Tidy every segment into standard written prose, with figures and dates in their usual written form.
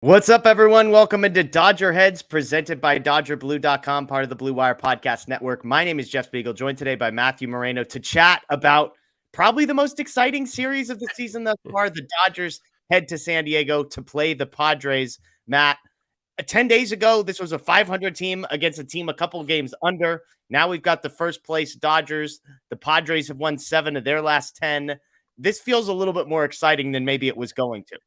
What's up, everyone? Welcome into DodgerHeads, presented by DodgerBlue.com, part of the Blue Wire Podcast Network. My name is Jeff Spiegel, joined today by Matthew Moreno to chat about probably the most exciting series of the season thus far. The Dodgers head to San Diego to play the Padres. Matt, 10 days ago, this was a 500 team against a team a couple games under. Now we've got the first place Dodgers. The Padres have won 7 of their last 10. This feels a little bit more exciting than maybe it was going to.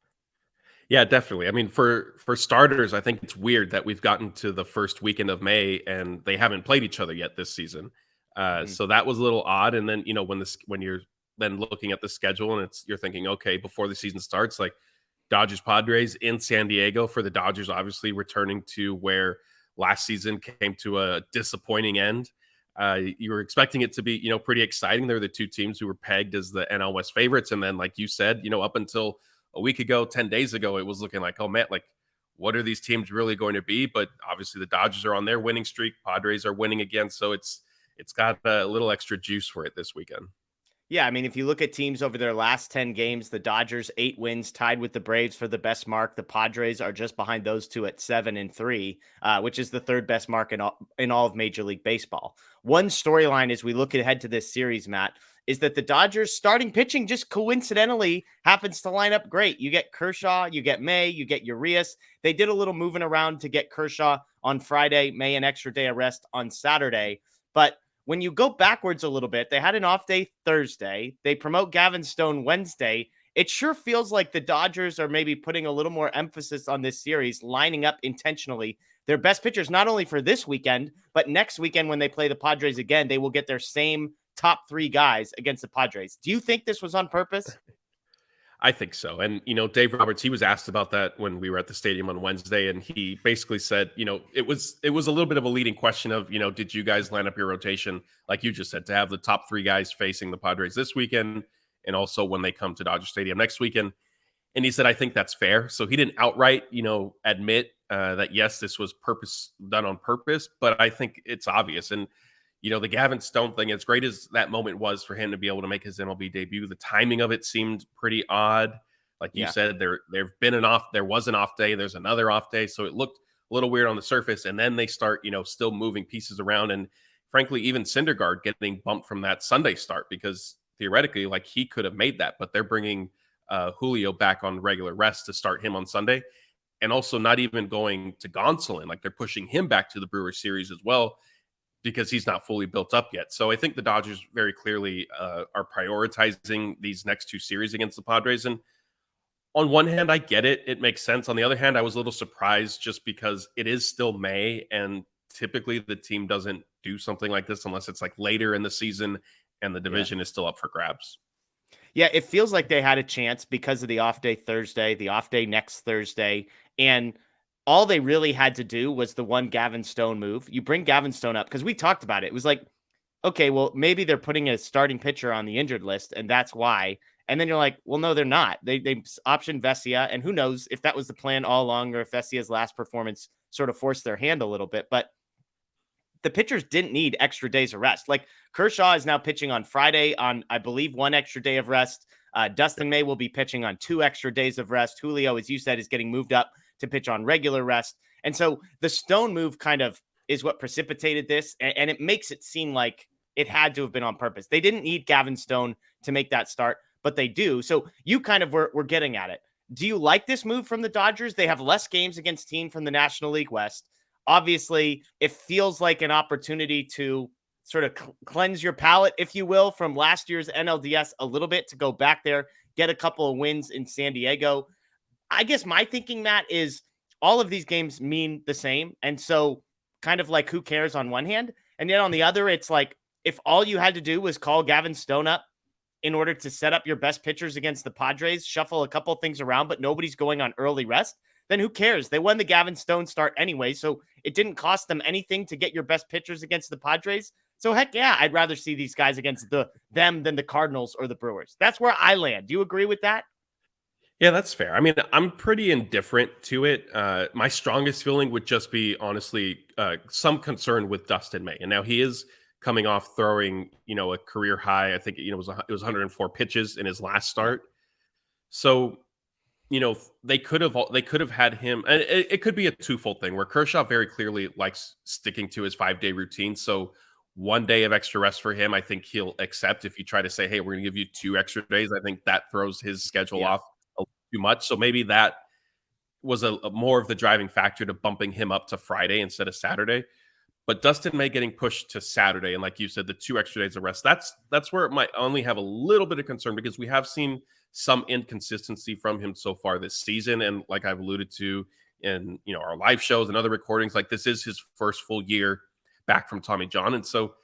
Yeah, definitely. I mean, for starters, I think it's weird that we've gotten to the first weekend of May and they haven't played each other yet this season. So that was a little odd. And then when you're then looking at the schedule and you're thinking, okay, before the season starts, like Dodgers Padres in San Diego for the Dodgers, obviously returning to where last season came to a disappointing end. You were expecting it to be pretty exciting. They're the two teams who were pegged as the NL West favorites, and then like you said, up until a week ago, 10 days ago, it was looking like, oh man, like what are these teams really going to be? But obviously the Dodgers are on their winning streak. Padres are winning again. So it's got a little extra juice for it this weekend. Yeah, I mean, if you look at teams over their last 10 games, the Dodgers 8 wins, tied with the Braves for the best mark. The Padres are just behind those two at 7-3, which is the third best mark in all of Major League Baseball. One storyline as we look ahead to this series, Matt, is that the Dodgers starting pitching just coincidentally happens to line up great. You get Kershaw, you get May, you get Urias. They did a little moving around to get Kershaw on Friday, May an extra day of rest on Saturday. But when you go backwards a little bit, they had an off day Thursday. They promote Gavin Stone Wednesday. It sure feels like the Dodgers are maybe putting a little more emphasis on this series, lining up intentionally their best pitchers, not only for this weekend, but next weekend when they play the Padres again, they will get their same top 3 guys against the Padres. Do you think this was on purpose? I think so. And, Dave Roberts, he was asked about that when we were at the stadium on Wednesday. And he basically said, it was a little bit of a leading question of, did you guys line up your rotation, like you just said, to have the top 3 guys facing the Padres this weekend and also when they come to Dodger Stadium next weekend? And he said, I think that's fair. So he didn't outright, admit that, yes, this was done on purpose, but I think it's obvious. And, the Gavin Stone thing, as great as that moment was for him to be able to make his MLB debut, the timing of it seemed pretty odd. Like you said, there was an off day, there's another off day. So it looked a little weird on the surface. And then they start, still moving pieces around. And frankly, even Syndergaard getting bumped from that Sunday start, because theoretically, like he could have made that, but they're bringing Julio back on regular rest to start him on Sunday. And also not even going to Gonsolin, like they're pushing him back to the Brewers series as well, because he's not fully built up yet. So I think the Dodgers very clearly are prioritizing these next 2 series against the Padres. And on one hand, I get it. It makes sense. On the other hand, I was a little surprised just because it is still May, and typically the team doesn't do something like this unless it's like later in the season and the division is still up for grabs. Yeah, it feels like they had a chance because of the off day Thursday, the off day next Thursday, and all they really had to do was the one Gavin Stone move. You bring Gavin Stone up because we talked about it. It was like, okay, well, maybe they're putting a starting pitcher on the injured list, and that's why. And then you're like, well, no, they're not. They optioned Vesia, and who knows if that was the plan all along or if Vesia's last performance sort of forced their hand a little bit. But the pitchers didn't need extra days of rest. Like Kershaw is now pitching on Friday on, I believe, 1 extra day of rest. Dustin May will be pitching on 2 extra days of rest. Julio, as you said, is getting moved up to pitch on regular rest. And so the Stone move kind of is what precipitated this. And it makes it seem like it had to have been on purpose. They didn't need Gavin Stone to make that start, but they do. So you kind of were getting at it. Do you like this move from the Dodgers? They have less games against teams from the National League West. Obviously, it feels like an opportunity to sort of cleanse your palate, if you will, from last year's NLDS a little bit, to go back there, get a couple of wins in San Diego. I guess my thinking, Matt, is all of these games mean the same. And so kind of like, who cares on one hand? And yet on the other, it's like, if all you had to do was call Gavin Stone up in order to set up your best pitchers against the Padres, shuffle a couple things around, but nobody's going on early rest, then who cares? They won the Gavin Stone start anyway, so it didn't cost them anything to get your best pitchers against the Padres. So heck yeah, I'd rather see these guys against them than the Cardinals or the Brewers. That's where I land. Do you agree with that? Yeah, that's fair. I mean, I'm pretty indifferent to it. My strongest feeling would just be, honestly, some concern with Dustin May. And now he is coming off throwing, a career high. I think, it was 104 pitches in his last start. So they could have had him, and it could be a twofold thing where Kershaw very clearly likes sticking to his 5-day routine. So 1 day of extra rest for him, I think he'll accept. If you try to say, "Hey, we're going to give you 2 extra days," I think that throws his schedule Yeah. off a little too much. So maybe that was a more of the driving factor to bumping him up to Friday instead of Saturday. But Dustin May getting pushed to Saturday, and like you said, the 2 extra days of rest, that's where it might only have a little bit of concern because we have seen some inconsistency from him so far this season. And like I've alluded to in our live shows and other recordings, like this is his first full year back from Tommy John. And so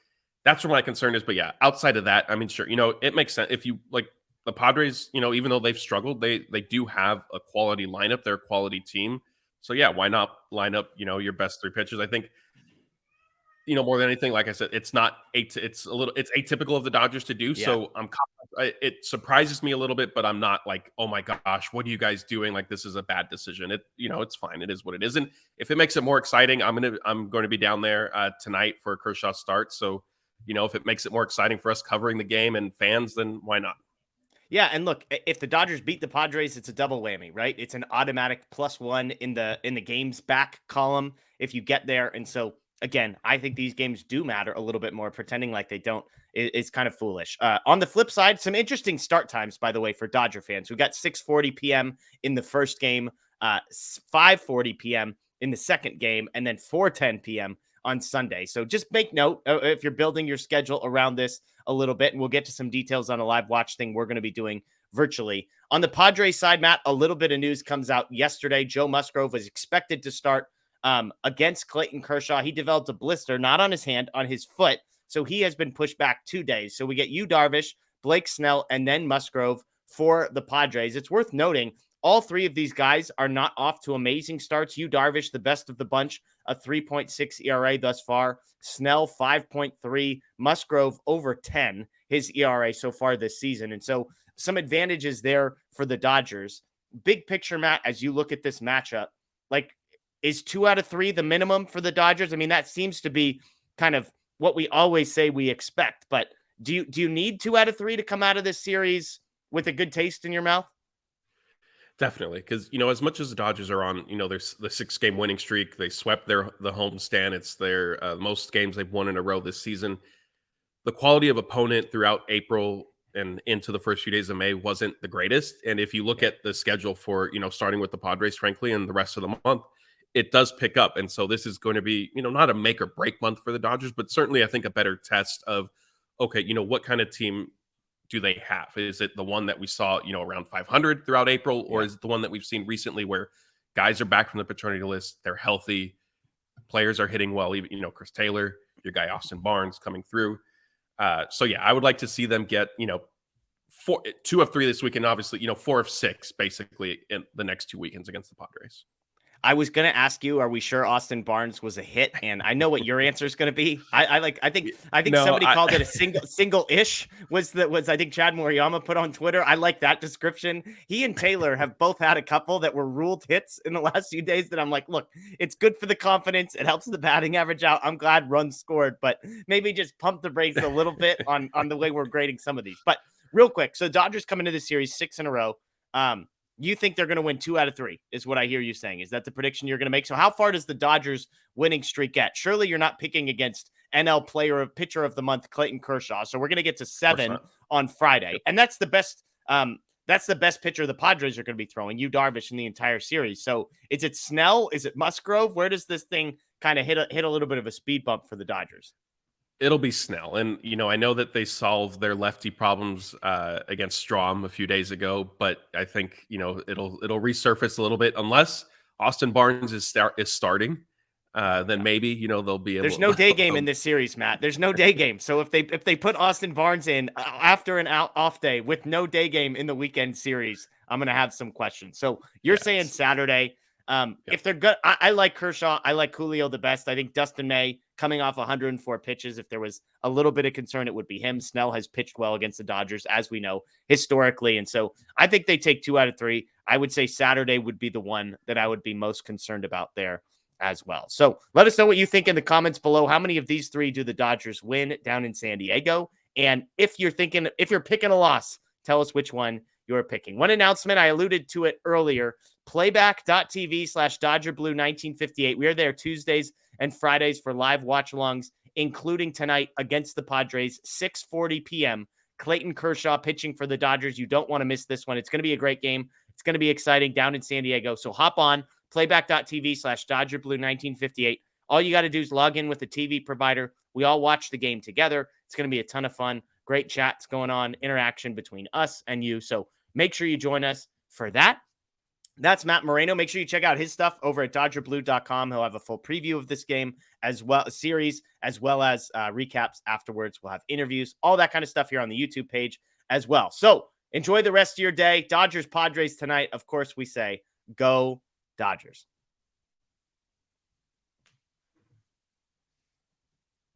that's where my concern is. But yeah, outside of that, I mean, sure, it makes sense if you like the Padres, even though they've struggled, they do have a quality lineup, they're a quality team. So yeah, why not line up, your best three pitchers? I think more than anything, like I said, it's atypical of the Dodgers to do. Yeah. So it surprises me a little bit, but I'm not like, oh my gosh, what are you guys doing? Like this is a bad decision. It's fine. It is what it is. And if it makes it more exciting, I'm going to be down there tonight for a Kershaw start. So if it makes it more exciting for us covering the game and fans, then why not? Yeah, and look, if the Dodgers beat the Padres, it's a double whammy, right? It's an automatic +1 in the games back column if you get there. And so again, I think these games do matter a little bit more. Pretending like they don't is kind of foolish. On the flip side, some interesting start times, by the way, for Dodger fans. We got 6:40 p.m. in the first game, 5:40 p.m. in the second game, and then 4:10 p.m. on Sunday. So just make note if you're building your schedule around this a little bit, and we'll get to some details on a live watch thing we're going to be doing virtually. On the Padres side, Matt, a little bit of news comes out yesterday. Joe Musgrove was expected to start against Clayton Kershaw. He developed a blister, not on his hand, on his foot. So he has been pushed back 2 days. So we get Yu Darvish, Blake Snell, and then Musgrove for the Padres. It's worth noting all three of these guys are not off to amazing starts. Yu Darvish, the best of the bunch, a 3.6 ERA thus far. Snell, 5.3. Musgrove, over 10, his ERA so far this season. And so some advantages there for the Dodgers. Big picture, Matt, as you look at this matchup, like, is 2 out of 3 the minimum for the Dodgers? I mean, that seems to be kind of what we always say we expect. But do you need 2 out of 3 to come out of this series with a good taste in your mouth? Definitely, because as much as the Dodgers are on, there's the 6-game winning streak. They swept the homestand. It's their most games they've won in a row this season. The quality of opponent throughout April and into the first few days of May wasn't the greatest. And if you look at the schedule for starting with the Padres, frankly, and the rest of the month, it does pick up. And so this is going to be not a make or break month for the Dodgers, but certainly I think a better test of okay, what kind of team do they have? Is it the one that we saw, around 500 throughout April, or is it the one that we've seen recently where guys are back from the paternity list, they're healthy, players are hitting well, even, Chris Taylor, your guy Austin Barnes coming through. So yeah, I would like to see them get, 2 of 3 this weekend, obviously, 4 of 6 basically in the next 2 weekends against the Padres. I was going to ask you, are we sure Austin Barnes was a hit? And I know what your answer is going to be. I think No, somebody called it a single-ish was I think Chad Moriyama put on Twitter. I like that description. He and Taylor have both had a couple that were ruled hits in the last few days that I'm like, look, it's good for the confidence. It helps the batting average out. I'm glad runs scored, but maybe just pump the brakes a little bit on the way we're grading some of these. But real quick, so Dodgers come into the series 6 in a row. You think they're going to win 2 out of 3 is what I hear you saying. Is that the prediction you're going to make? So how far does the Dodgers winning streak get? Surely you're not picking against NL pitcher of the month, Clayton Kershaw. So we're going to get to 7 on Friday. And that's the best pitcher the Padres are going to be throwing, Yu Darvish, in the entire series. So is it Snell? Is it Musgrove? Where does this thing kind of hit a little bit of a speed bump for the Dodgers? It'll be Snell. And, I know that they solved their lefty problems against Strom a few days ago, but I think, it'll resurface a little bit unless Austin Barnes is starting. Then maybe, they'll be able. There's no day game in this series, Matt. There's no day game. So if they put Austin Barnes in after an off day with no day game in the weekend series, I'm going to have some questions. So you're saying Saturday. If they're good, I like Kershaw. I like Julio the best. I think Dustin May coming off 104 pitches. If there was a little bit of concern, it would be him. Snell has pitched well against the Dodgers, as we know, historically. And so I think they take 2 out of 3. I would say Saturday would be the one that I would be most concerned about there as well. So let us know what you think in the comments below. How many of these 3 do the Dodgers win down in San Diego? And if you're picking a loss, tell us which one you're picking. One announcement, I alluded to it earlier, playback.tv/DodgerBlue1958. We are there Tuesdays and Fridays for live watch-alongs, including tonight against the Padres, 6:40 p.m. Clayton Kershaw pitching for the Dodgers. You don't want to miss this one. It's going to be a great game. It's going to be exciting down in San Diego. So hop on, playback.tv/DodgerBlue1958. All you got to do is log in with the TV provider. We all watch the game together. It's going to be a ton of fun. Great chats going on, interaction between us and you. So make sure you join us for that. That's Matt Moreno. Make sure you check out his stuff over at DodgerBlue.com. He'll have a full preview of this game as well, a series, as well as recaps afterwards. We'll have interviews, all that kind of stuff here on the YouTube page as well. So enjoy the rest of your day. Dodgers Padres tonight. Of course, we say go Dodgers.